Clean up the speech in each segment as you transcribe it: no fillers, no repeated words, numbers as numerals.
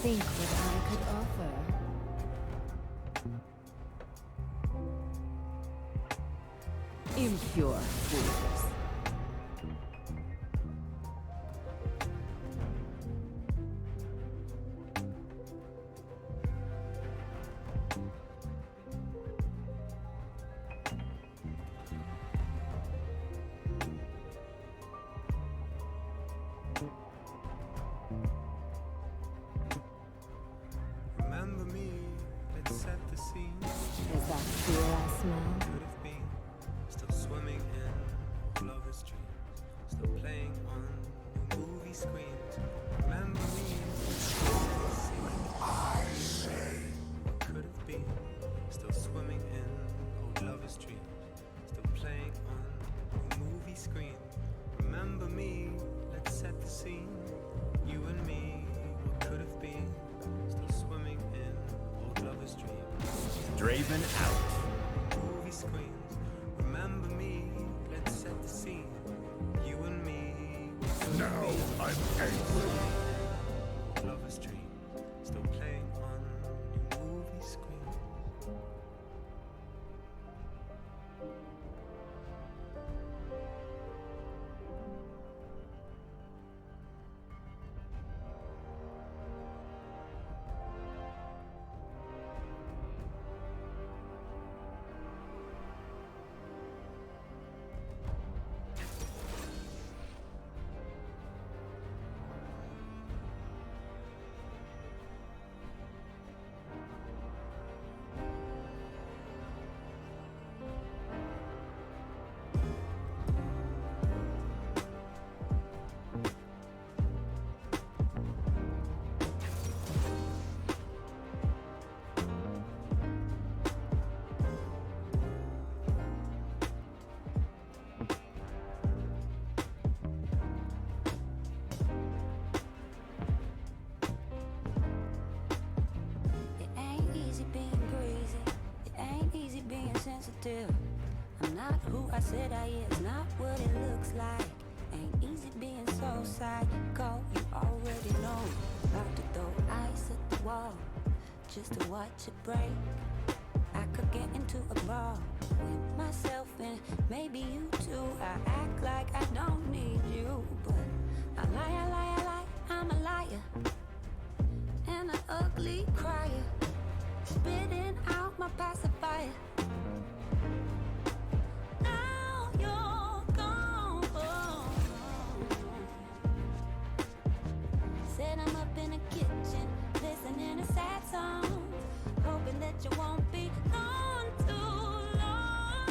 Think what I could offer. Impure fools. Remember me, let's set the scene. Is that fear I smell? Could have been still swimming in lovers' dreams, still playing on new movie screens. Remember me, let's set the scene. I say, what could have been still swimming in old lovers' dreams, still playing on new movie screens. Remember me, let's set the scene. You and me, what could have been still swimming in old lovers' dreams. Draven out. Movie screens. Remember me, let's set the scene. You and me. Now I'm angry. Lover's dream, still playing on new movie screens. It ain't easy being crazy. It ain't easy being sensitive. I'm not who I said I is, not what it looks like. Ain't easy being so psycho. You already know. About to throw ice at the wall just to watch it break. I could get into a bar with myself and maybe you too. I act like I don't need you, but I lie, I'm a liar and an ugly crier, spitting out my pacifier. Now you're gone. Said I'm up in the kitchen, listening to sad songs, hoping that you won't be gone too long.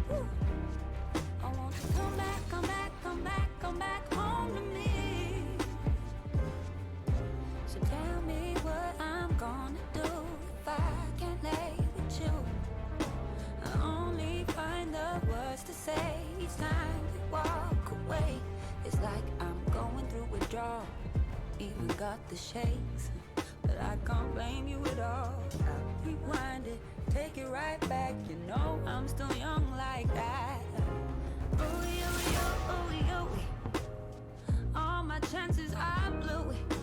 Whew. I want you to come back, come back, come back, come back home to me. So tell me what I'm gonna do if I can't lay with you. I only find the words to say each time we walk away. It's like I'm going through withdrawal, even got the shakes, but I can't blame you at all. I rewind it, take it right back. You know I'm still young like that. Oh, yo, all my chances I blew it,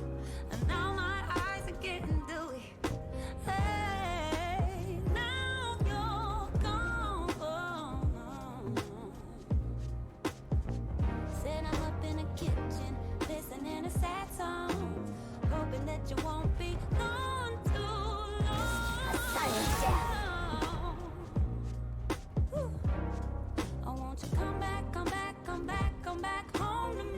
and now my eyes are getting dewy. Hey, now you're gone. Said I'm up in the kitchen, listening to sad songs, hoping that you won't be gone too long. Whew. I want you to come back, come back, come back, come back home to me.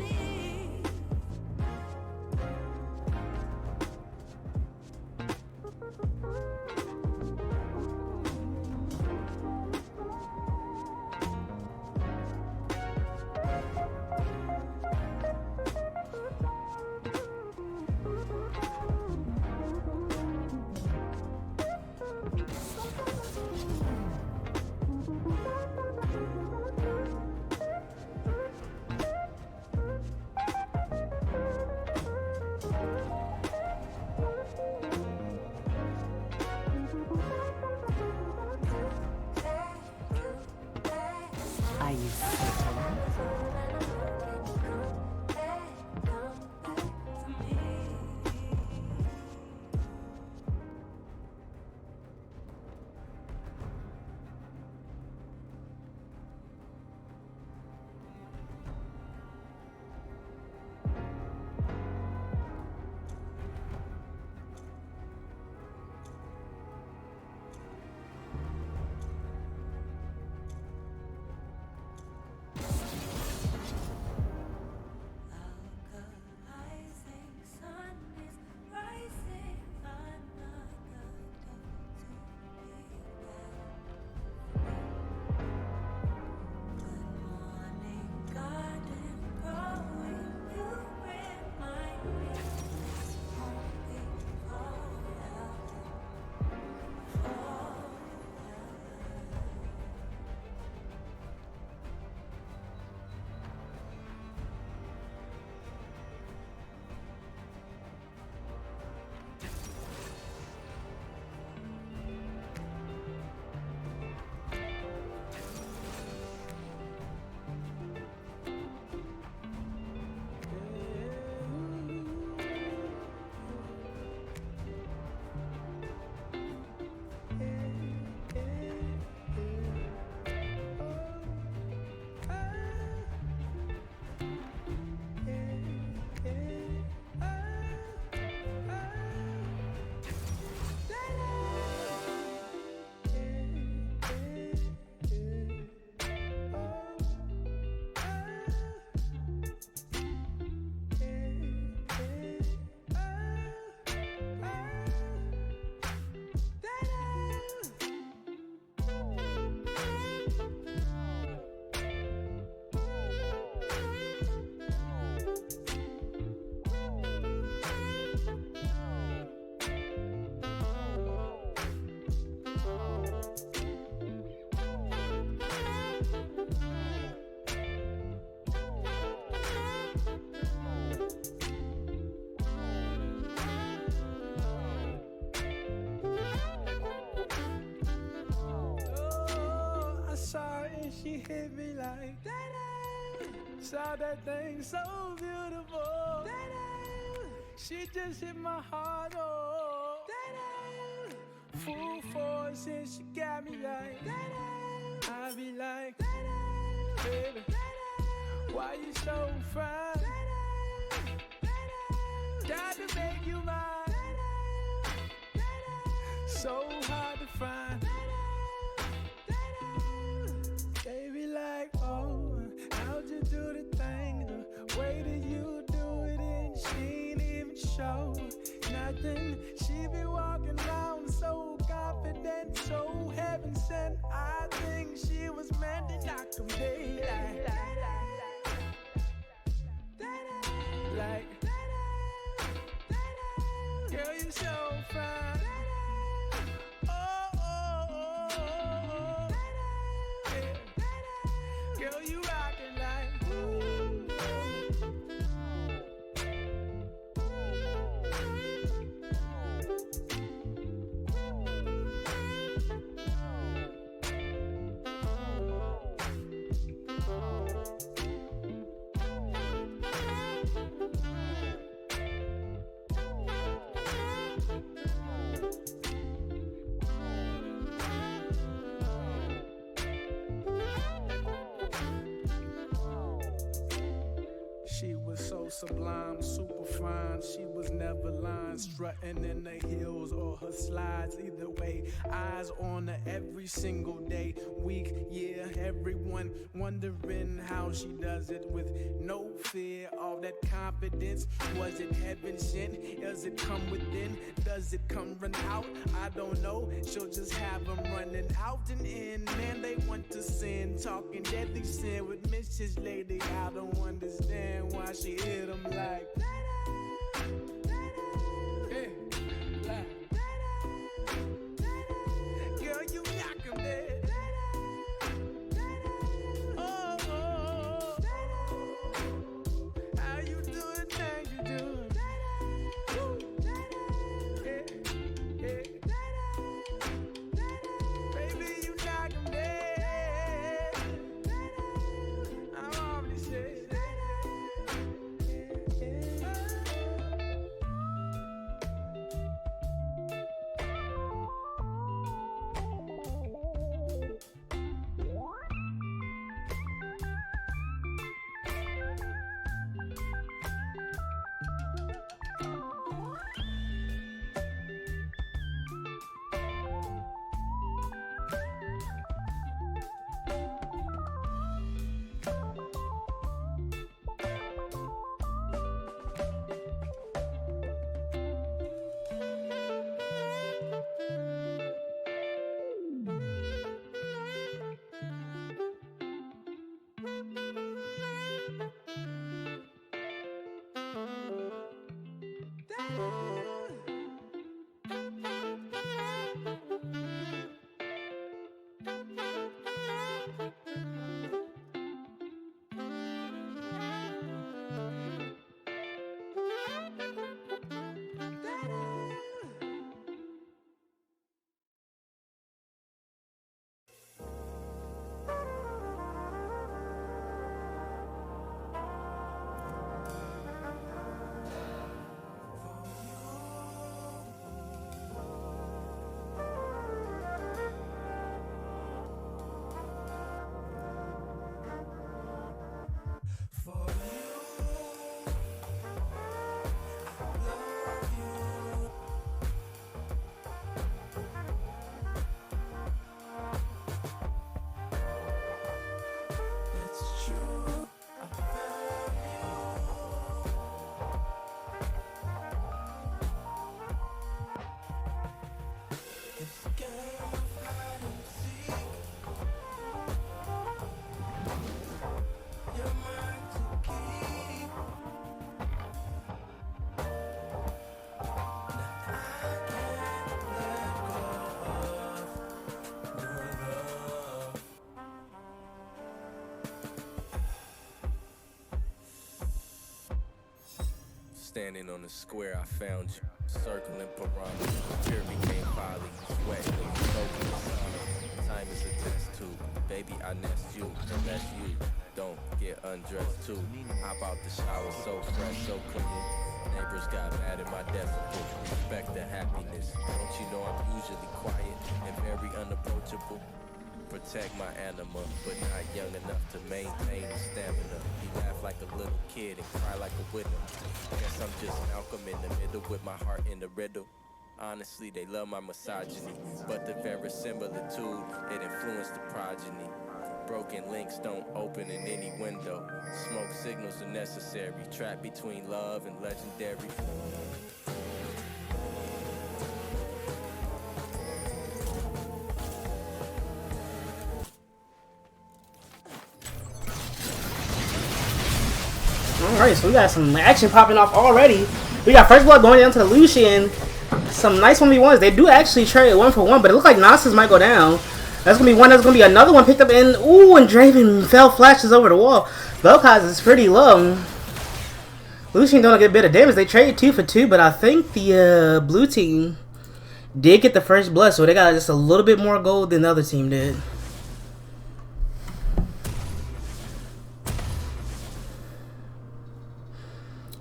Are you certain? hit me like that. Saw that thing so beautiful. She just hit my heart, oh. Full force and she got me like I be like, baby, why you so fine? Got to make you mine. So hard to find. Baby like, oh, how'd you do the thing? The way that you do it and she ain't even show nothing. She be walking around so confident, so heaven sent. I think she was meant to knock them daylight. Like, girl, you so fine. Oh, oh, oh, oh, oh. Yeah. Girl, you rockin' like, ooh. She was so sublime, super fine. She was never lying, strutting in the heels or her slides. Either way, eyes on her every single day, week, year. Everyone wondering how she does it with no fear. All that confidence, was it heaven sent? Does it come within? Does it come run out? I don't know. She'll just have them running out and in. Man, they want to sin, talking deadly sin with Mrs. Lady. I don't understand why she hit them like, hey, like, girl, you knock 'em dead. Oh, oh, oh. How you do the thing you do? Woo. Yeah, yeah. Baby, you knock 'em dead. I'm already said. Standing on the square, I found you. Circling piranha, fear became folly. Sweat, soaking the sauna. Time is a test tube. Baby, I nest you. and that's you. Don't get undressed too. Hop out the shower so fresh, so clean. Neighbors got mad at my decibel. Respect the happiness. Don't you know I'm usually quiet and very unapproachable? Protect my anima, but not young enough to maintain the stamina. He laugh like a little kid and cry like a widow. Guess I'm just Malcolm in the middle with my heart in the riddle. Honestly, they love my misogyny, but the verisimilitude, it influenced the progeny. Broken links don't open in any window. Smoke signals are necessary. Trapped between love and legendary. Alright, so we got some action popping off already. We got first blood going down to the Lucian. Some nice 1v1s. They do actually trade 1-for-1, but it looks like Nasus might go down. That's gonna be one. That's gonna be another one picked up in. Ooh, and Draven fell flashes over the wall. Vel'Koz is pretty low. Lucian don't get a bit of damage. They traded 2-for-2, but I think the blue team did get the first blood, so they got just a little bit more gold than the other team did.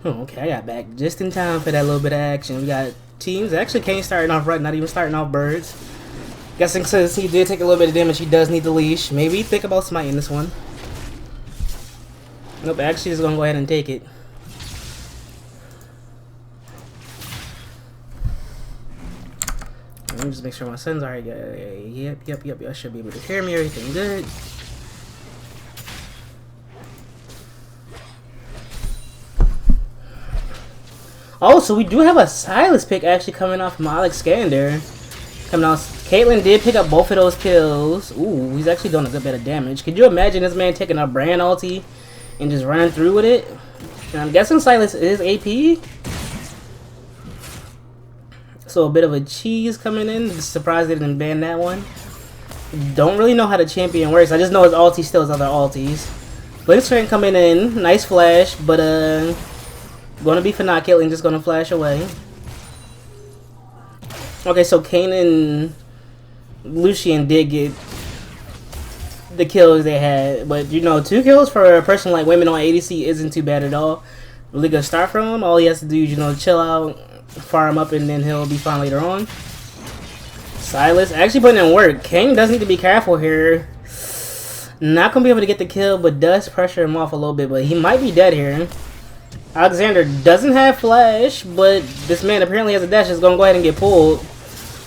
Oh, okay, I got back just in time for that little bit of action. We got teams. Actually, Kane starting off right, not even starting off birds. Guessing since he did take a little bit of damage, he does need the leash. Maybe think about smiting this one. Nope, actually, just gonna go ahead and take it. Let me just make sure my son's alright. Yep. I should be able to hear me. Everything good. Also, we do have a Silas pick actually coming off from Alexander. Coming out, Caitlyn did pick up both of those kills. Ooh, he's actually doing a good bit of damage. Could you imagine this man taking a brand ulti and just running through with it? And I'm guessing Silas is AP. So a bit of a cheese coming in. Just surprised they didn't ban that one. Don't really know how the champion works. I just know his ulti still his other ultis. Blink's train coming in. Nice flash, but gonna be for not killing, just gonna flash away. Okay, so Kane and Lucian did get the kills they had, but you know, 2 kills for a person like women on ADC isn't too bad at all. Really good start from him. All he has to do is, you know, chill out, farm up, and then he'll be fine later on. Silas actually putting in work. Kane does need to be careful here. Not gonna be able to get the kill, but does pressure him off a little bit, but he might be dead here. Alexander doesn't have flash, but this man apparently has a dash. Is gonna go ahead and get pulled.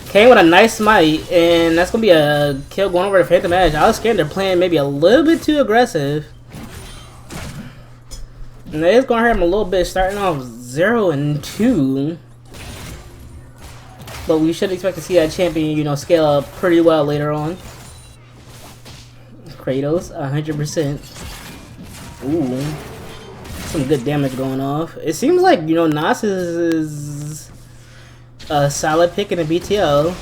Kane with a nice smite, and that's gonna be a kill going over to Phantom Edge. Alexander playing maybe a little bit too aggressive, and that is gonna hurt him a little bit, starting off 0-2. But we should expect to see that champion, you know, scale up pretty well later on. Kratos, 100%. Ooh. Some good damage going off. It seems like, you know, Nasus is a solid pick in a BTL.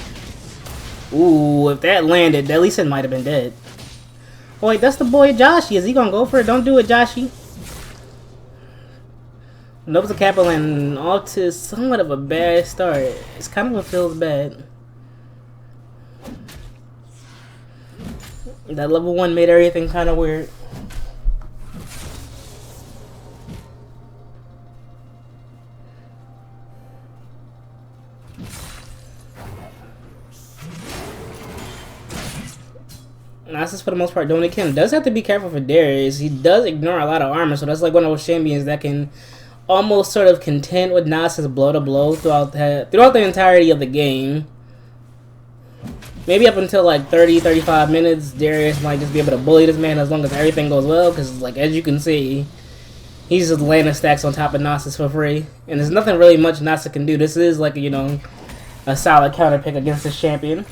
Ooh, if that landed, at least it might have been dead. Oh wait, that's the boy Joshy. Is he gonna go for it? Don't do it, Joshy. Nope, the Kappaland off to somewhat of a bad start. It's kind of what feels bad. That level 1 made everything kind of weird. Nasus for the most part doing it. Kim does have to be careful for Darius. He does ignore a lot of armor, so that's like one of those champions that can almost sort of contend with Nasus blow to blow throughout the entirety of the game. Maybe up until like 30-35 minutes, Darius might just be able to bully this man as long as everything goes well, because like as you can see, he's just landing stacks on top of Nasus for free, and there's nothing really much Nasus can do. This is like, you know, a solid counter pick against this champion.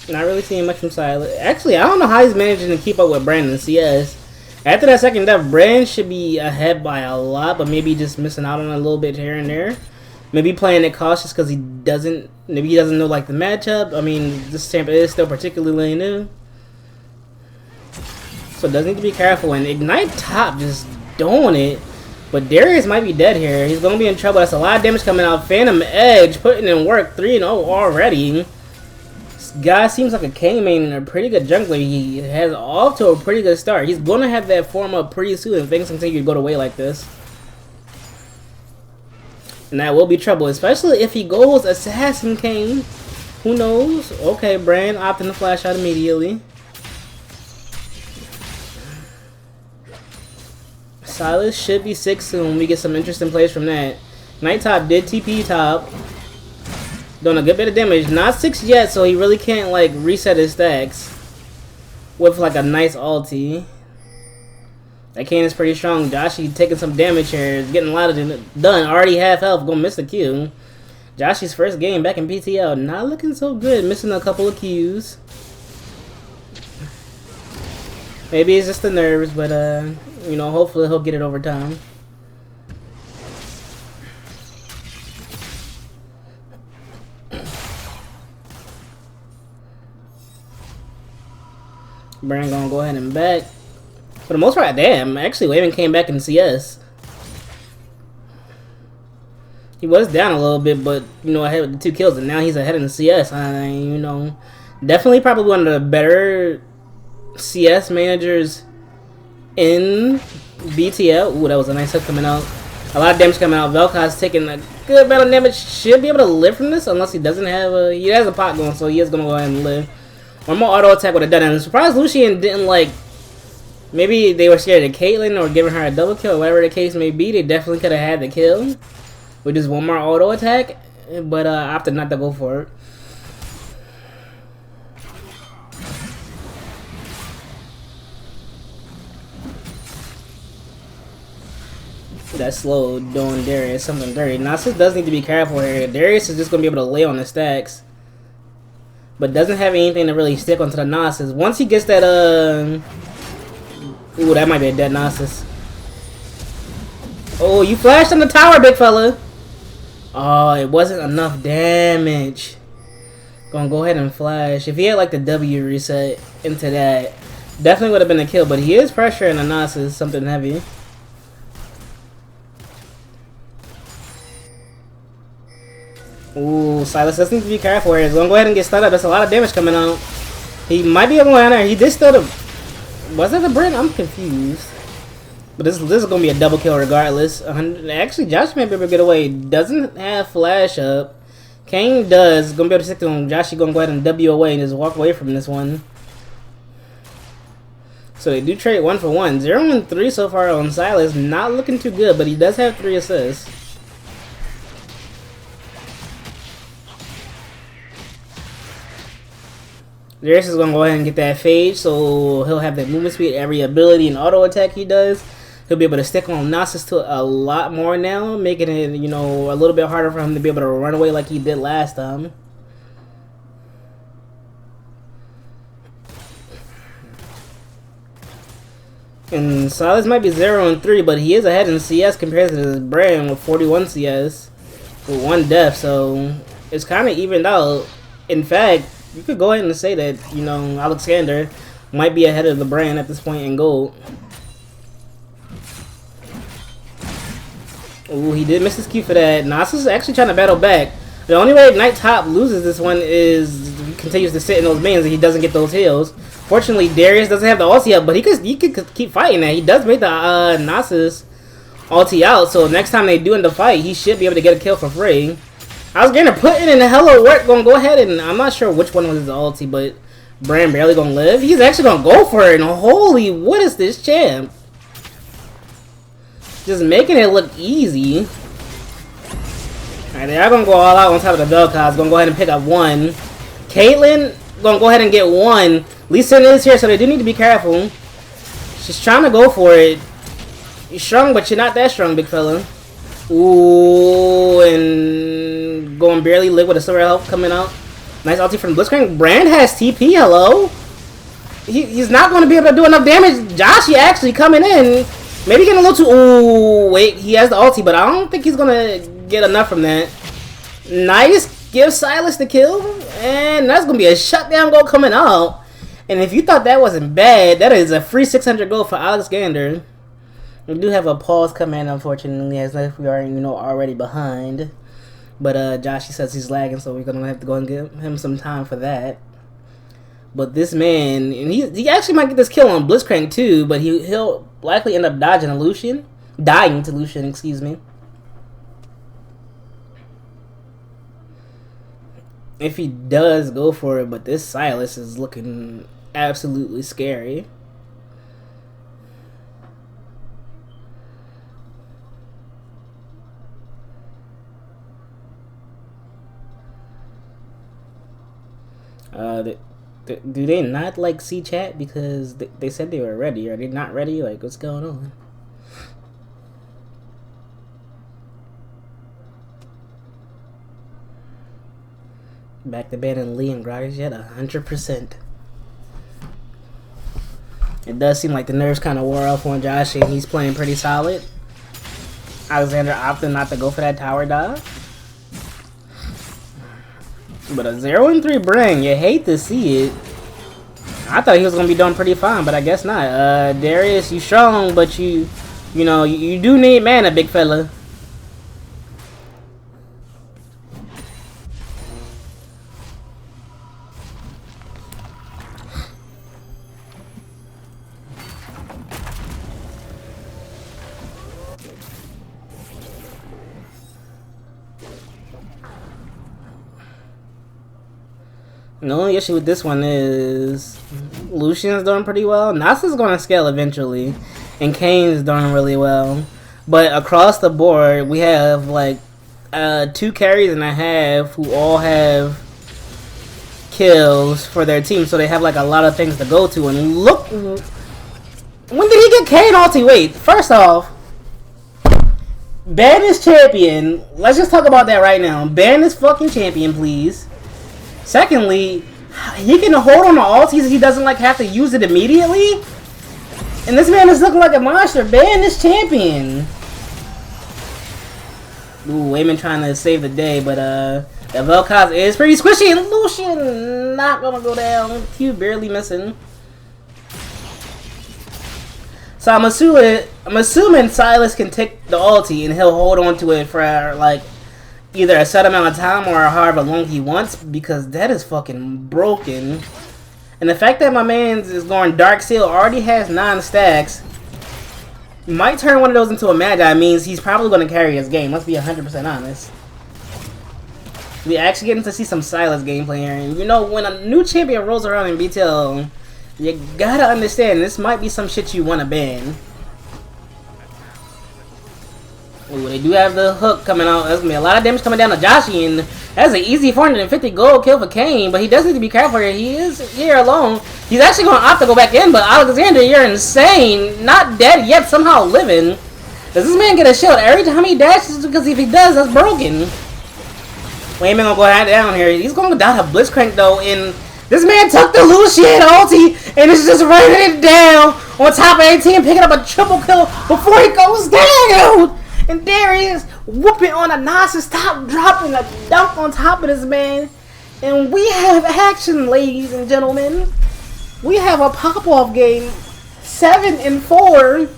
Not really seeing much from Silas. Actually, I don't know how he's managing to keep up with Brandon CS. After that second death, Brandon should be ahead by a lot, but maybe just missing out on a little bit here and there. Maybe playing it cautious because maybe he doesn't know like the matchup. I mean, this champ is still particularly new. So so does need to be careful. And Ignite top just doing it. But Darius might be dead here. He's gonna be in trouble. That's a lot of damage coming out. Phantom Edge putting in work. 3-0 already. This guy seems like a King main and a pretty good jungler. He has off to a pretty good start. He's gonna have that form up pretty soon if things continue to go away like this. And that will be trouble, especially if he goes Assassin King. Who knows? Okay, Brand opting to flash out immediately. Silas should be 6 soon. We get some interesting plays from that. Night Top did TP top. Doing a good bit of damage. Not 6 yet, so he really can't like reset his stacks with like a nice ulti. That Kane is pretty strong. Joshy taking some damage here. Getting a lot of it done. Already half health. Gonna miss the Q. Joshy's first game back in BTL. Not looking so good. Missing a couple of Qs. Maybe it's just the nerves, but you know, hopefully he'll get it over time. Brand gonna go ahead and back. For the most part, damn, actually Waven came back in CS. He was down a little bit, but, you know, ahead with the 2 kills, and now he's ahead in the CS. You know, definitely probably one of the better CS managers in BTL. Ooh, that was a nice hook coming out. A lot of damage coming out. Vel'Koz taking a good amount of damage. Should be able to live from this, unless he doesn't have a... He has a pot going, so he is going to go ahead and live. One more auto attack would have done it. I'm surprised Lucian didn't, like... Maybe they were scared of Caitlyn or giving her a double kill, or whatever the case may be. They definitely could have had the kill with just one more auto attack, but I opted not to go for it. That slow doing Darius something dirty. Nasus does need to be careful here. Darius is just going to be able to lay on the stacks, but doesn't have anything to really stick onto the Nasus. Once he gets that, ooh, that might be a dead Nasus. Oh, you flashed on the tower, big fella. Oh, it wasn't enough damage. Gonna go ahead and flash. If he had like the W reset into that, definitely would have been a kill. But he is pressuring the Nasus, something heavy. Ooh, Silas does need to be careful here. He's gonna go ahead and get stunned up. That's a lot of damage coming out. He might be able to enter. He did still the... Was that the Brent? I'm confused. But this is going to be a double kill regardless. Actually, Josh might be able to get away. Doesn't have flash up. Kane does. Going to be able to stick to him. Josh is going to go ahead and W away and just walk away from this one. So they do trade 1 for 1. 0 and 3 so far on Silas. Not looking too good, but he does have 3 assists. Darius is going to go ahead and get that fade, so he'll have that movement speed, every ability and auto attack he does. He'll be able to stick on Nasus to a lot more now, making it, you know, a little bit harder for him to be able to run away like he did last time. And Silas might be 0 and 3, but he is ahead in CS compared to his Brand with 41 CS with 1 death, so it's kind of evened out. In fact, you could go ahead and say that, you know, Alexander might be ahead of the Brand at this point in gold. Ooh, he did miss his Q for that. Nasus is actually trying to battle back. The only way Ignite Top loses this one is he continues to sit in those mains and he doesn't get those heals. Fortunately, Darius doesn't have the ulti up, but he could keep fighting that. He does make the Nasus ulti out, so next time they do end the fight, he should be able to get a kill for free. I was going to put in a hello work, going to go ahead and I'm not sure which one was his ulti, but Brand barely going to live. He's actually going to go for it, and holy, what is this champ? Just making it look easy. Alright, they are going to go all out on top of the Vel'Koz. Going to go ahead and pick up 1. Caitlyn going to go ahead and get 1. Lee Sin is here, so they do need to be careful. She's trying to go for it. You're strong, but you're not that strong, big fella. Ooh, and going barely live with a silver health coming out. Nice ulti from Blitzcrank. Brand has TP, hello? He's not going to be able to do enough damage. Joshy actually coming in. Maybe getting a little too... Ooh, wait, he has the ulti, but I don't think he's going to get enough from that. Nice. Give Silas the kill. And that's going to be a shutdown goal coming out. And if you thought that wasn't bad, that is a free 600 gold for Alexander. We do have a pause command, unfortunately, as if we are, already behind. But Josh, he says he's lagging, so we're gonna have to go and give him some time for that. But this man, and he actually might get this kill on Blitzcrank too, but he'll likely end up dying to Lucian, excuse me. If he does go for it, but this Silas is looking absolutely scary. Do they not like see chat because they said they were ready? Are they not ready? Like, what's going on? Back to banning Lee and Groggs yet 100%. It does seem like the nerves kind of wore off on Josh, and he's playing pretty solid. Alexander opted not to go for that tower dive. But a 0-3 bring, you hate to see it. I thought he was gonna be doing pretty fine, but I guess not. Darius, you strong, but you do need mana, big fella. The only issue with this one is Lucian's doing pretty well. Nasa's going to scale eventually, and Kane's doing really well. But across the board, we have like 2 carries and a half who all have kills for their team, so they have like a lot of things to go to. And look, when did he get Kane ulti? Wait, first off, ban this champion. Let's just talk about that right now. Ban this fucking champion, please. Secondly, he can hold on to ultis. He doesn't like have to use it immediately. And this man is looking like a monster. Ban this champion. Ooh, Wayman trying to save the day, but the Vel'Koz is pretty squishy, and Lucian not gonna go down. Q barely missing. So I'm assuming Silas can take the ulti and he'll hold on to it for like either a set amount of time or however long he wants, because that is fucking broken. And the fact that my man is going Dark Seal, already has 9 stacks, might turn one of those into a Magi, means he's probably going to carry his game. Let's be 100% honest. We actually getting to see some Silas gameplay here. And when a new champion rolls around in BTL, you gotta understand, this might be some shit you want to ban. Ooh, they do have the hook coming out. There's going to be a lot of damage coming down to Joshi, and that's an easy 450 gold kill for Kane, but he does need to be careful here. He is here alone. He's actually going to opt to go back in, but Alexander, you're insane. Not dead yet, somehow living. Does this man get a shield every time he dashes? Because if he does, that's broken. Wayman going to go down here. He's going to die to Blitzcrank, though, and this man took the Lucian ulti, and is just running it down on top of 18, picking up a triple kill before he goes down. And there he is, whooping on a Nasus top, dropping a dunk on top of this man. And we have action, ladies and gentlemen. We have a pop-off game, 7-4.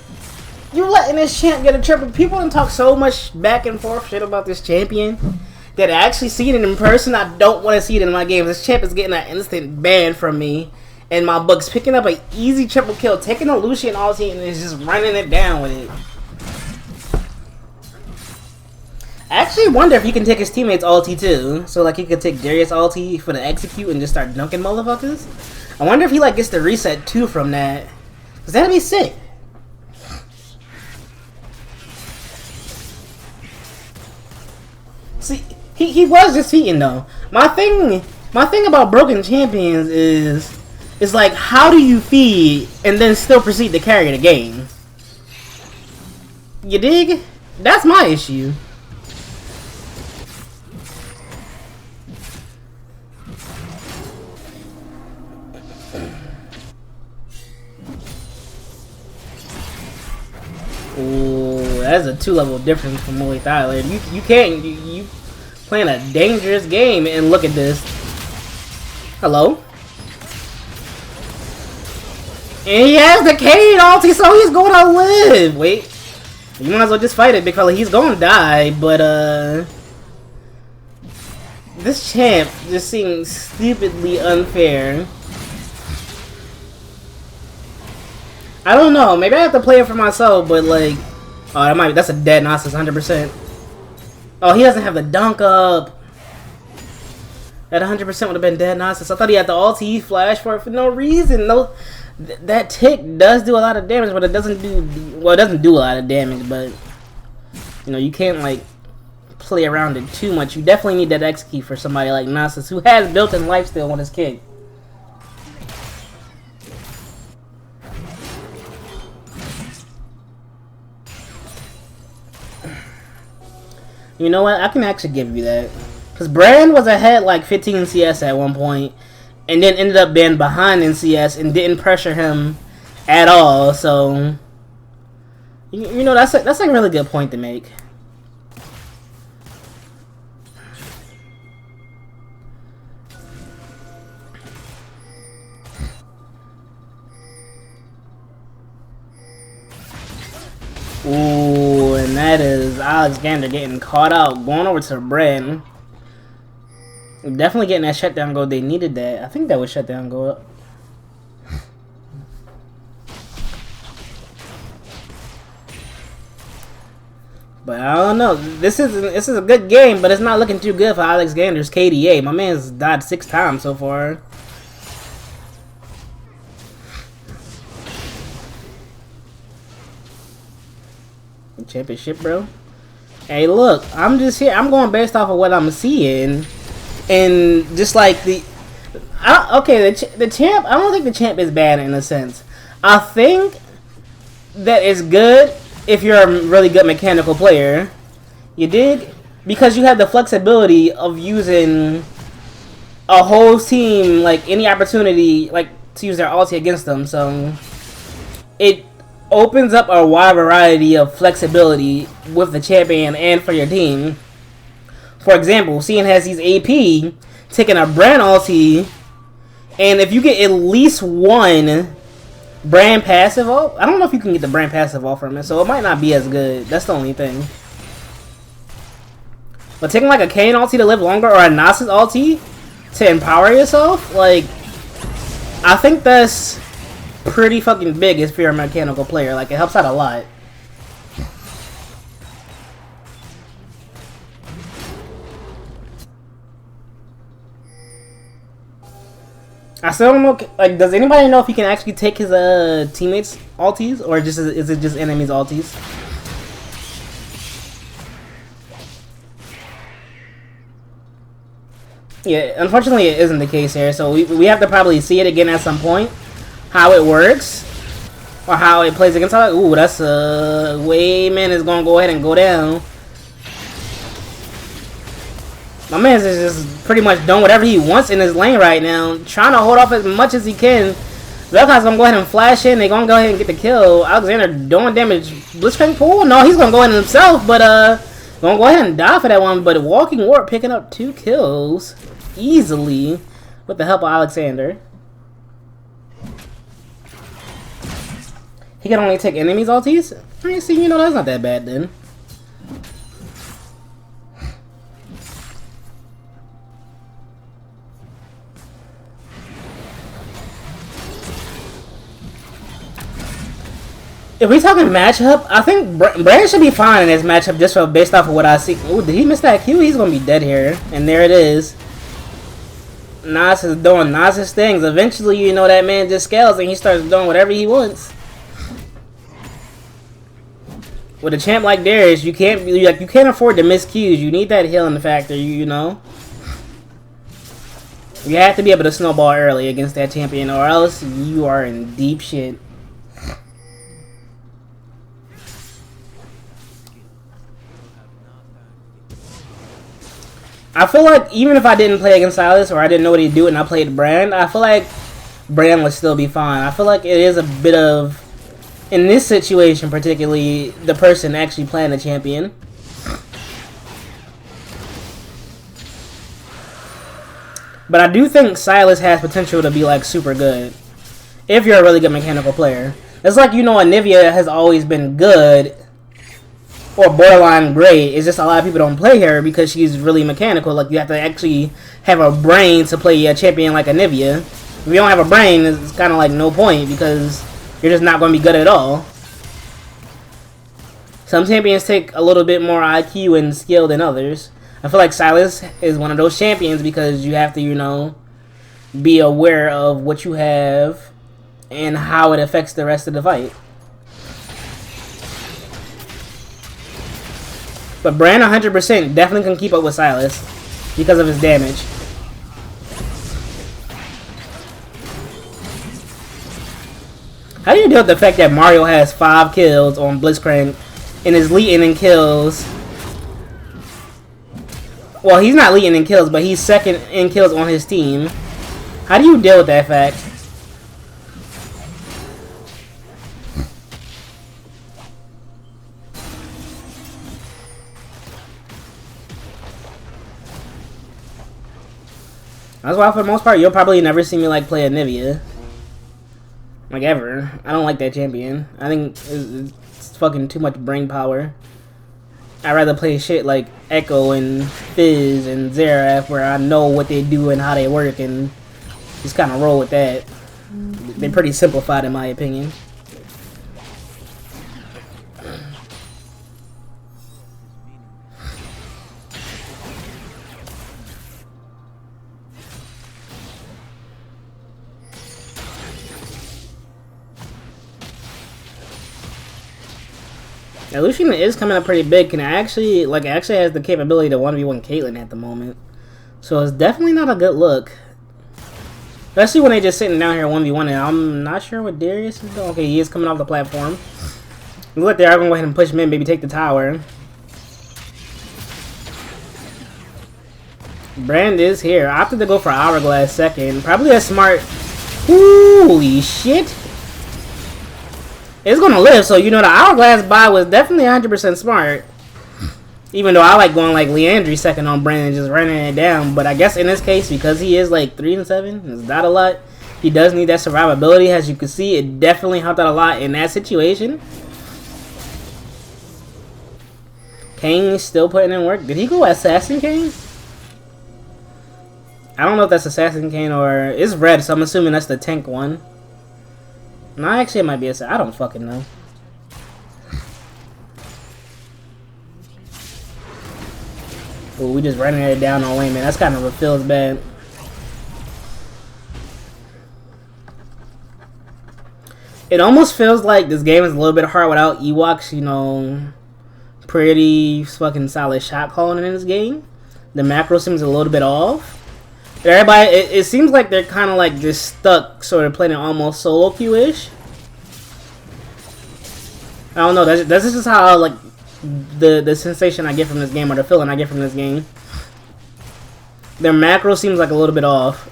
You're letting this champ get a triple. People don't talk so much back and forth shit about this champion that I actually see it in person. I don't want to see it in my games. This champ is getting an instant ban from me in my books. Picking up an easy triple kill, taking a Lucian ulti, and is just running it down with it. I actually wonder if he can take his teammates' ulti too. So like he could take Darius' ulti for the execute and just start dunking motherfuckers. I wonder if he like gets the reset too from that. Cause that'd be sick. See, he was just cheating though. My thing about broken champions is like, how do you feed and then still proceed to carry the game? You dig? That's my issue. Ooh, that's a 2-level difference from Moe Tyler. You can't you playing a dangerous game, and look at this. Hello? And he has the Kane ulti, so he's going to live. Wait. You might as well just fight it, big fella. He's going to die, but, this champ just seems stupidly unfair. I don't know. Maybe I have to play it for myself, but, like... Oh, that's a dead Nasus, 100%. Oh, he doesn't have the dunk up. That 100% would have been dead Nasus. I thought he had the ulti flash for it for no reason. No, that tick does do a lot of damage, but it doesn't do... Well, it doesn't do a lot of damage, but... You know, you can't, like, play around it too much. You definitely need that X key for somebody like Nasus, who has built-in lifesteal on his kick. You know what? I can actually give you that. Because Brand was ahead like 15 CS at one point, and then ended up being behind in CS and didn't pressure him at all. So, you know, that's like a really good point to make. Ooh, and that is Alexander getting caught out, going over to Brand. Definitely getting that shutdown goal. They needed that. I think that was shutdown goal. But I don't know. This is a good game, but it's not looking too good for Alexander's KDA. My man's died 6 times so far. Championship, bro. Hey, look, I'm just here. I'm going based off of what I'm seeing. And just like the champ, I don't think the champ is bad in a sense. I think that it's good if you're a really good mechanical player. You dig? Because you have the flexibility of using a whole team, like any opportunity, like to use their ulti against them. So it opens up a wide variety of flexibility with the champion and for your team. For example, seeing as he's AP, taking a Brand ulti, and if you get at least one Brand passive off, I don't know if you can get the Brand passive off from it, so it might not be as good. That's the only thing. But taking like a Kane ulti to live longer, or a Nasus ulti to empower yourself, like, I think that's pretty fucking big if you're a mechanical player. Like, it helps out a lot. I still don't know, like, does anybody know if he can actually take his teammates' ultis, or just is it just enemies' ultis? Yeah, unfortunately it isn't the case here, so we have to probably see it again at some point, how it works, or how it plays against us. Ooh, that's way man is gonna go ahead and go down. My man is just pretty much doing whatever he wants in his lane right now, trying to hold off as much as he can. Velkai's gonna go ahead and flash in. They're gonna go ahead and get the kill. Alexander doing damage. Blitzcrank pool? No, he's gonna go in himself, but gonna go ahead and die for that one. But Walking Warp picking up 2 kills easily with the help of Alexander. He can only take enemies' ultis? I see, you know, that's not that bad then. If we talking matchup, I think Brand should be fine in this matchup just based off of what I see. Ooh, did he miss that Q? He's gonna be dead here. And there it is. Nas is doing Nas's things. Eventually, you know, that man just scales and he starts doing whatever he wants. With a champ like Darius, you can't afford to miss Qs. You need that healing factor, you know. You have to be able to snowball early against that champion, or else you are in deep shit. I feel like even if I didn't play against Silas, or I didn't know what he'd do and I played Brand, I feel like Brand would still be fine. I feel like it is a bit of, in this situation particularly, the person actually playing the champion. But I do think Silas has potential to be like super good. if you're a really good mechanical player. It's like, you know, Anivia has always been good or borderline great. It's just a lot of people don't play her because she's really mechanical. Like, you have to actually have a brain to play a champion like Anivia. If you don't have a brain, it's kind of like no point because you're just not going to be good at all. Some champions take a little bit more IQ and skill than others. I feel like Silas is one of those champions because you have to, you know, be aware of what you have and how it affects the rest of the fight. But Bran 100% definitely can keep up with Silas because of his damage. How do you deal with the fact that Mario has 5 kills on Blitzcrank and is leading in kills? Well, he's not leading in kills, but he's second in kills on his team. How do you deal with that fact? That's why, for the most part, you'll probably never see me like play Anivia. Like, ever. I don't like that champion. I think it's fucking too much brain power. I'd rather play shit like Echo and Fizz and Xerath, where I know what they do and how they work, and just kind of roll with that. They're pretty simplified, in my opinion. Yeah, Lucian is coming up pretty big. Can actually has the capability to 1v1 Caitlyn at the moment. So it's definitely not a good look. Especially when they just sitting down here 1v1 and I'm not sure what Darius is doing. Okay, he is coming off the platform. Look like they are going to go ahead and push him in, maybe take the tower. Brand is here. I opted to go for Hourglass second. Probably a smart... Holy shit! It's gonna live, so you know the Hourglass buy was definitely 100% smart. Even though I like going like Leandry second on Brandon, just running it down. But I guess in this case, because he is like 3-7, it's not a lot. He does need that survivability. As you can see, it definitely helped out a lot in that situation. Kane still putting in work. Did he go Assassin Kane? I don't know if that's Assassin Kane or... It's red, so I'm assuming that's the tank one. No, actually it might be I don't fucking know. Ooh, we just running it down on Wayman. That's kind of what feels bad. It almost feels like this game is a little bit hard without Ewoks, you know, pretty fucking solid shot calling in this game. The macro seems a little bit off. Everybody, it seems like they're kind of like just stuck, sort of playing it almost solo queue-ish. I don't know. That's just how like the sensation I get from this game, or the feeling I get from this game. Their macro seems like a little bit off.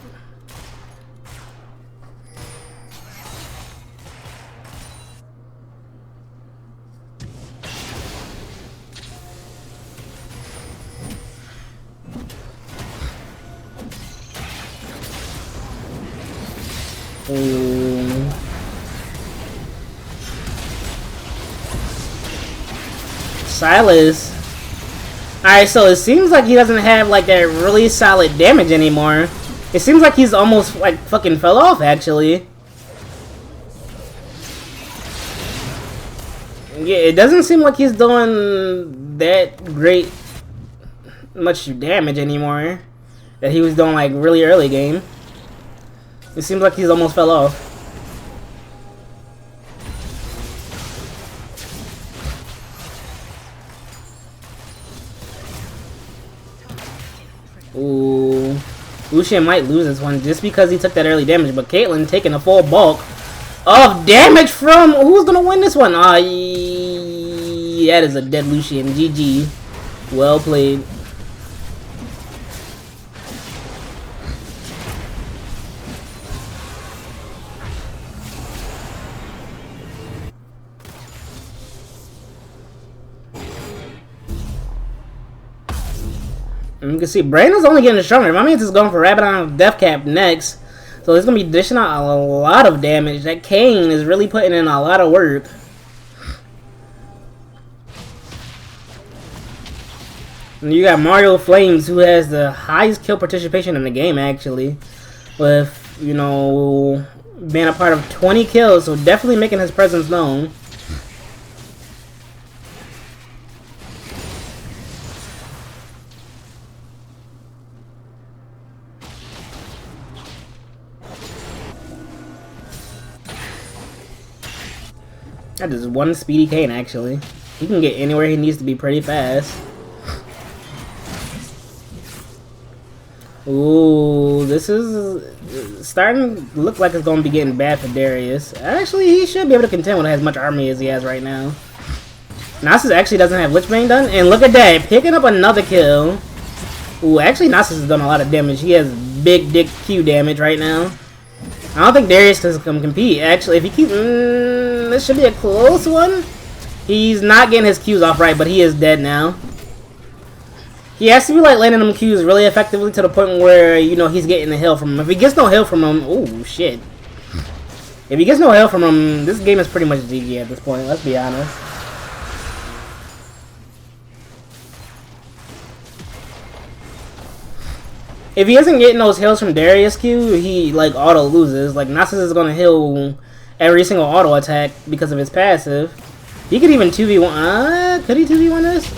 Silas. Alright, so it seems like he doesn't have like that really solid damage anymore. It seems like he's almost like fucking fell off actually. Yeah, it doesn't seem like he's doing that great much damage anymore that he was doing like really early game. It seems like he's almost fell off. Ooh. Lucian might lose this one just because he took that early damage, but Caitlyn taking a full bulk of damage from... Who's gonna win this one? That is a dead Lucian. GG. Well played. And you can see Brandon's only getting stronger. My man's is going for Rabadon Death Cap next. So it's gonna be dishing out a lot of damage. That Kane is really putting in a lot of work. And you got Mario Flames, who has the highest kill participation in the game, actually, with, you know, being a part of 20 kills, so definitely making his presence known. That is one speedy Kane, actually. He can get anywhere he needs to be pretty fast. Ooh, this is starting to look like it's going to be getting bad for Darius. Actually, he should be able to contend with as much army as he has right now. Nasus actually doesn't have Lichbane done, and look at that, picking up another kill. Ooh, actually Nasus has done a lot of damage. He has big dick Q damage right now. I don't think Darius can come compete. Actually, if he keeps... this should be a close one. He's not getting his Qs off right, but he is dead now. He has to be like landing them Qs really effectively to the point where, you know, he's getting the heal from him. If he gets no heal from him... oh, shit. If he gets no heal from him, this game is pretty much GG at this point. Let's be honest. If he isn't getting those heals from Darius Q, he, like, auto loses. Like, Nasus is going to heal every single auto attack because of his passive. He could even 2v1... could he 2v1 this?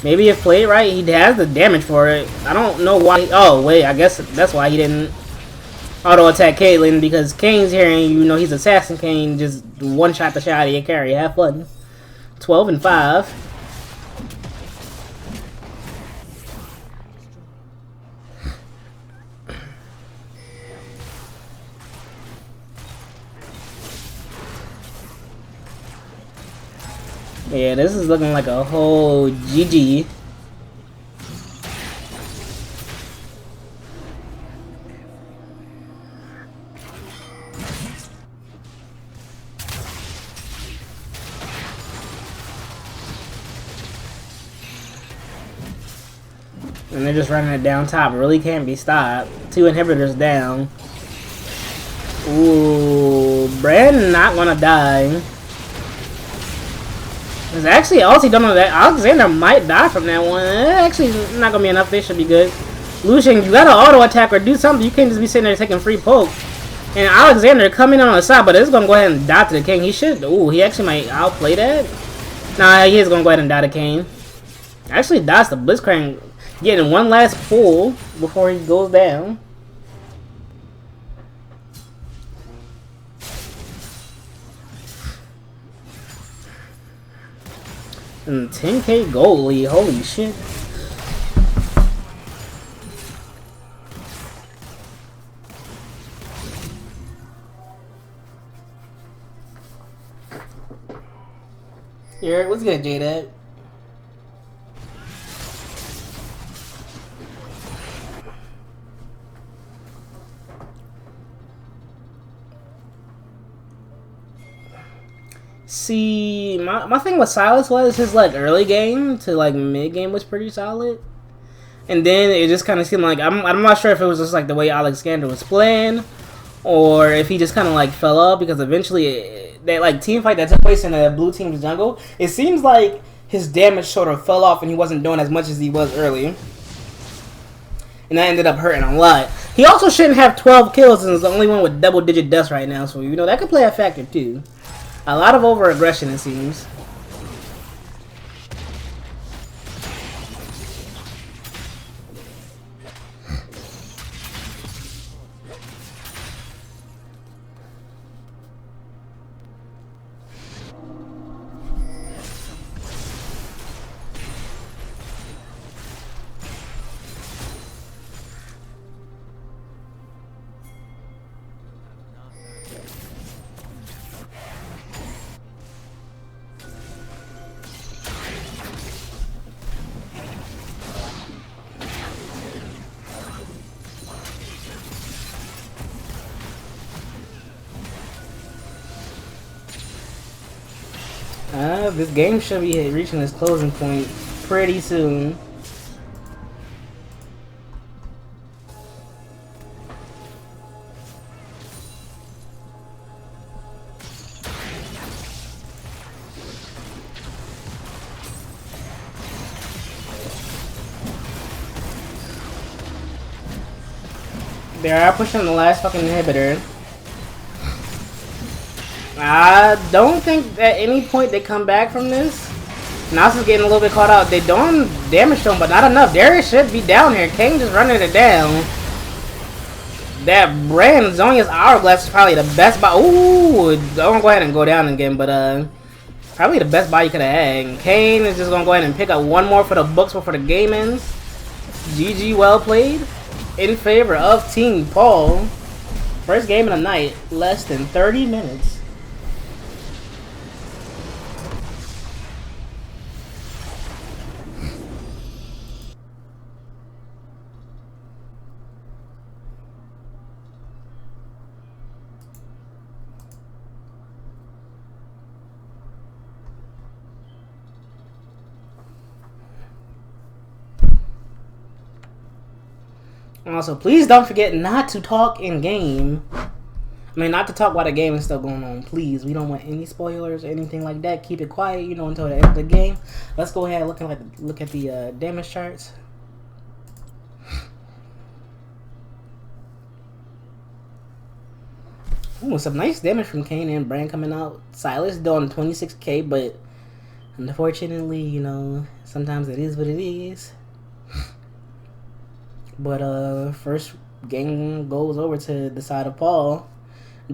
Maybe if played right, he has the damage for it. I don't know why... oh, wait, I guess that's why he didn't auto attack Caitlyn, because Kane's here and, you know, he's Assassin Kane. Just one-shot the shot out of your carry. Have fun. 12 and 5. Yeah, this is looking like a whole GG. And they're just running it down top. It really can't be stopped. 2 inhibitors down. Ooh, Brand not gonna die. There's actually ulti done on that. Alexander might die from that one. Actually, not gonna be enough. They should be good. Lucian, you gotta auto attack or do something. You can't just be sitting there taking free poke. And Alexander coming in on the side, but it's gonna go ahead and die to the king. He should. Ooh, he actually might outplay that. Nah, he is gonna go ahead and die to Kane. Actually, dies to Blitzcrank, getting one last pull before he goes down. And 10k gold lead, holy shit. Here, what's good, J-Dad? See, my thing with Silas was his like early game to like mid game was pretty solid, and then it just kind of seemed like I'm not sure if it was just like the way Alexander was playing, or if he just kind of like fell off because eventually that like team fight that took place in the blue team's jungle, it seems like his damage sort of fell off and he wasn't doing as much as he was early, and that ended up hurting a lot. He also shouldn't have 12 kills and is the only one with double-digit deaths right now, so you know that could play a factor too. A lot of over-aggression, it seems. This game should be reaching its closing point pretty soon. They are pushing the last fucking inhibitor. I don't think at any point they come back from this. Nasa's getting a little bit caught out. They doing damage to him, but not enough. Darius should be down here. Kane just running it down. That brand Zonya's Hourglass is probably the best buy. Ooh, I'm gonna go ahead and go down again, but probably the best buy you could have had. And Kane is just gonna go ahead and pick up one more for the books before the game ends. GG, well played. In favor of Team PAW. First game of the night, less than 30 minutes. Also, please don't forget not to talk in game. I mean, not to talk while the game is still going on. Please, we don't want any spoilers or anything like that. Keep it quiet, you know, until the end of the game. Let's go ahead and look at the damage charts. Ooh, some nice damage from Kane and Brand coming out. Silas doing 26k, but unfortunately, you know, sometimes it is what it is. But first game goes over to the side of PAW.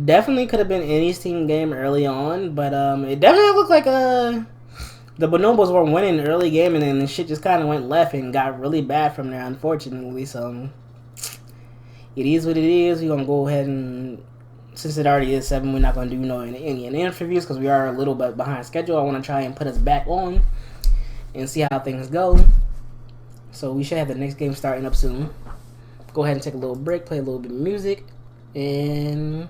Definitely could have been any team game early on, but it definitely looked like the Bonobos were winning early game, and then the shit just kind of went left and got really bad from there, unfortunately. So it is what it is. We're gonna go ahead and, since it already is 7, we're not gonna do any interviews because we are a little bit behind schedule. I want to try and put us back on and see how things go. So we should have the next game starting up soon. Go ahead and take a little break, play a little bit of music, and